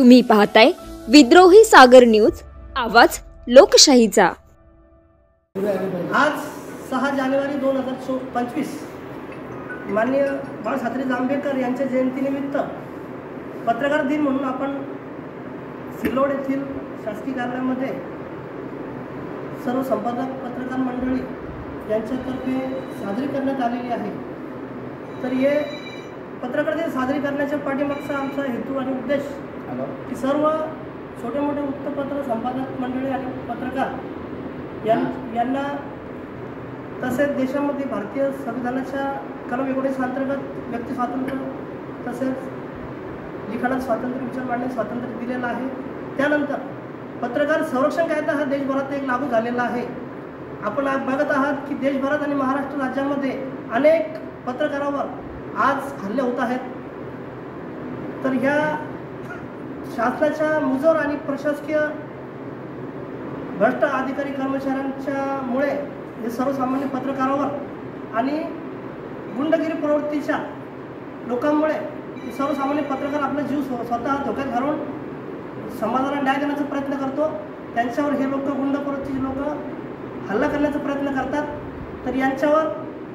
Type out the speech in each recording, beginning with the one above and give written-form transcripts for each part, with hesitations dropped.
तुम्ही पाहताय विद्रोही सागर न्यूज, आवाज लोकशाहीचा। आज 6 जानेवारी 2025 माननीय बाळशास्त्री जांभेकर यांच्या जयंतीनिमित्त पत्रकार दिन म्हणून आपण सिल्लोड येथील शासकीय कार्यालयामध्ये सर्व संपादक पत्रकार मंडळी यांच्यातर्फे साजरी करण्यात आलेली आहे। तर हे पत्रकार दिन साजरी करण्याच्या पाठीमागचा आमचा हेतू आणि उद्देश की सर्व छोटे मोठे वृत्तपत्र संपादक मंडळी आणि पत्रकार यांना तसेच देशामध्ये भारतीय संविधानाच्या कलम 19 अंतर्गत व्यक्ती स्वातंत्र्य तसेच लिखाणात स्वातंत्र्य, विचार मांडण्यास स्वातंत्र्य दिलेलं आहे। त्यानंतर पत्रकार संरक्षण कायदा हा देशभरात एक लागू झालेला आहे। आपण बघत आहात की देशभरात आणि महाराष्ट्र राज्यामध्ये अनेक पत्रकारांवर आज हल्ले होत आहेत। तर ह्या शासनाच्या मुजोर आणि प्रशासकीय भ्रष्ट अधिकारी कर्मचाऱ्यांच्या मुळे हे सर्वसामान्य पत्रकारावर आणि गुंडगिरी प्रवृत्तीच्या लोकांमुळे सर्वसामान्य पत्रकार आपला जीव स्वतः धोक्यात घालून समाजाला न्याय देण्याचा प्रयत्न करतो। त्यांच्यावर हे लोक गुंड प्रवृत्तीचे लोक हल्ला करण्याचा प्रयत्न करतात। तर यांच्यावर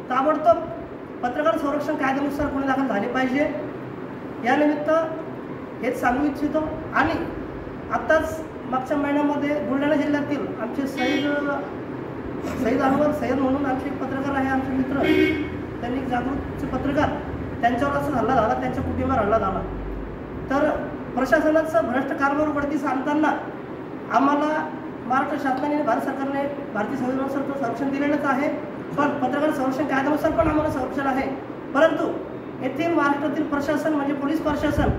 ताबडतोब पत्रकार संरक्षण कायद्यानुसार गुन्हे दाखल झाले पाहिजे, यानिमित्त हेच सांगू इच्छितो। आणि आत्ताच मागच्या महिन्यामध्ये बुलढाणा जिल्ह्यातील आमचे सईद अनवर सय्यद म्हणून आमचे पत्रकार आहे, आमचे मित्र, त्यांनी जागृतचे पत्रकार, त्यांच्यावर असा हल्ला झाला, त्यांच्या कुटुंबावर हल्ला झाला। तर प्रशासनाचं भ्रष्ट कारभार उघडकीस आणताना आम्हाला महाराष्ट्र शासनाने भारत सरकारने भारतीय संविधानानुसार संरक्षण दिलेलंच आहे, पण पत्रकार संरक्षण कायद्यानुसार पण आम्हाला संरक्षण आहे। परंतु येथील महाराष्ट्रातील प्रशासन म्हणजे पोलीस प्रशासन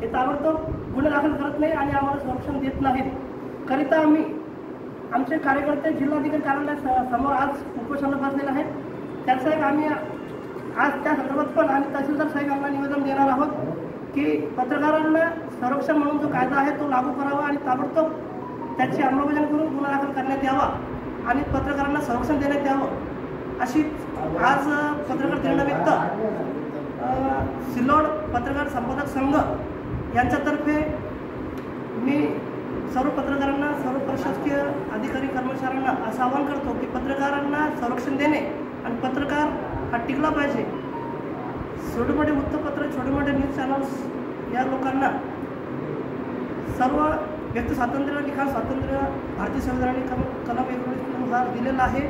हे ताबडतोब गुन्हे दाखल करत नाही आणि आम्हाला संरक्षण देत नाहीत। करिता आम्ही आमचे कार्यकर्ते जिल्हाधिकारी कार्यालयासमोर आज उपोषणाला बसलेले आहेत। त्याचं एक आम्ही आज त्या संदर्भात पण आणि तहसीलदार साहेबांना निवेदन देणार आहोत की पत्रकारांना संरक्षण म्हणून जो कायदा आहे तो लागू करावा आणि ताबडतोब त्याची अंमलबजावणी करून गुन्हा दाखल करण्यात यावा आणि पत्रकारांना संरक्षण देण्यात यावं। अशी आज पत्रकार दिनानिमित्त सिल्लोड पत्रकार संपादक संघ यांच्यातर्फे मी सर्व पत्रकारांना, सर्व प्रशासकीय अधिकारी कर्मचाऱ्यांना असं आवाहन करतो की पत्रकारांना संरक्षण देणे आणि पत्रकार हा टिकला पाहिजे। छोटे मोठे वृत्तपत्र, छोटे मोठे न्यूज चॅनल्स या लोकांना सर्व व्यक्ती स्वातंत्र्य, लिखाण स्वातंत्र्य भारतीय संविधानाने कलम 19 दिलेला आहे।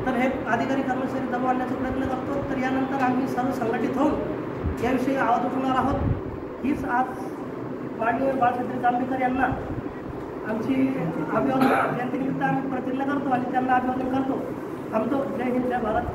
तर हे अधिकारी कर्मचारी दबाव आणण्याचा प्रयत्न करतो। तर यानंतर आम्ही सर्व संघटित होऊन याविषयी आवाज उठवणार आहोत। हीच आज माननीय बाळशास्त्री जांभेकर यांना आमची अभिवादन जयंतीनिमित्त आम्ही प्रतिज्ञा करतो आणि त्यांना अभिवादन करतो। थांबतो। जय हिंद, जय भारत।